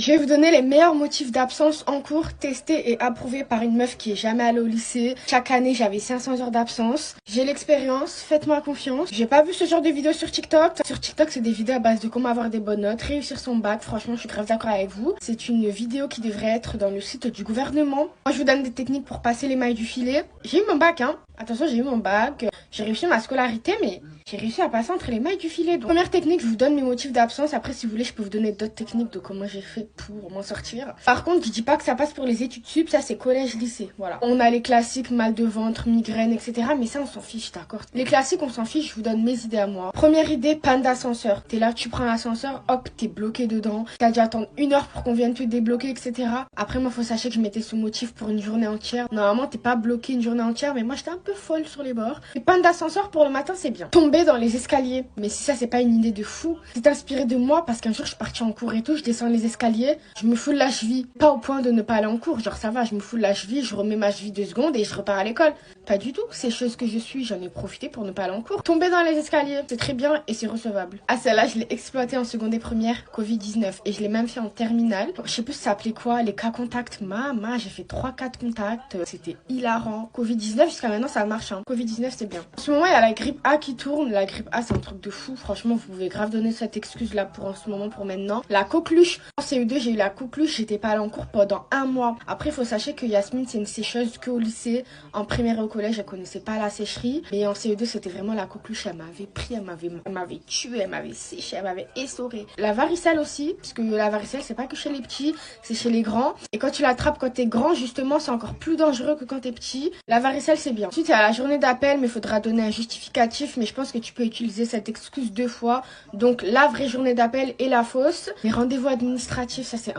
Je vais vous donner les meilleurs motifs d'absence en cours, testés et approuvés par une meuf qui est jamais allée au lycée. Chaque année, j'avais 500 heures d'absence. J'ai l'expérience, faites-moi confiance. J'ai pas vu ce genre de vidéos sur TikTok. Sur TikTok, c'est des vidéos à base de comment avoir des bonnes notes, réussir son bac. Franchement, je suis grave d'accord avec vous. C'est une vidéo qui devrait être dans le site du gouvernement. Moi, je vous donne des techniques pour passer les mailles du filet. J'ai eu mon bac, hein. Attention, j'ai eu mon bac. J'ai réussi ma scolarité, mais j'ai réussi à passer entre les mailles du filet. Donc, première technique, je vous donne mes motifs d'absence. Après, si vous voulez, je peux vous donner d'autres techniques de comment j'ai fait pour m'en sortir. Par contre, je dis pas que ça passe pour les études sup, ça c'est collège, lycée, voilà. On a les classiques, mal de ventre, migraine, etc. Mais ça, on s'en fiche, d'accord. Les classiques, on s'en fiche, je vous donne mes idées à moi. Première idée, panne d'ascenseur. T'es là, tu prends l'ascenseur, hop, t'es bloqué dedans. T'as dû attendre 1 heure pour qu'on vienne te débloquer, etc. Après, moi, faut sachez que je mettais ce motif pour une journée entière. Normalement, t'es pas bloqué une journée entière, mais moi, j'étais un peu folle sur les bords. Les pannes d'ascenseur pour le matin, c'est bien. Tomber dans les escaliers. Mais si ça, c'est pas une idée de fou, c'est inspiré de moi parce qu'un jour, je suis partie en cours et tout, je descends les escaliers, je me fous de la cheville. Pas au point de ne pas aller en cours, genre ça va, je me fous de la cheville, je remets ma cheville 2 secondes et je repars à l'école. Pas du tout, c'est chose que je suis, j'en ai profité pour ne pas aller en cours. Tomber dans les escaliers, c'est très bien et c'est recevable. Ah, celle-là, je l'ai exploité en seconde et première, Covid-19, et je l'ai même fait en terminale. Je sais plus ça s'appelait quoi, les cas contacts, j'ai fait 3-4 contacts, c'était hilarant. Covid-19, jusqu'à maintenant, ça marche, hein. Covid-19, c'est bien. En ce moment, il y a la grippe A qui tourne, la grippe A, c'est un truc de fou, franchement, vous pouvez grave donner cette excuse-là pour en ce moment, pour maintenant. La coqueluche, en CE2, j'ai eu la coqueluche, j'étais pas allée en cours pendant 1 mois. Après, il faut sachez que Yasmine, c'est une sécheuse qu'au lycée. En primaire et au collège, elle connaissait pas la sécherie. Mais en CE2, c'était vraiment la coqueluche. Elle m'avait pris, elle m'avait tué, elle m'avait séché, elle m'avait essoré. La varicelle aussi, parce que la varicelle, c'est pas que chez les petits, c'est chez les grands. Et quand tu l'attrapes quand t'es grand, justement, c'est encore plus dangereux que quand t'es petit. La varicelle, c'est bien. Ensuite, il y a la journée d'appel, mais il faudra donner un justificatif. Mais je pense que tu peux utiliser cette excuse 2 fois. Donc, la vraie journée d'appel et la fausse. Les rendez-vous administratifs, ça c'est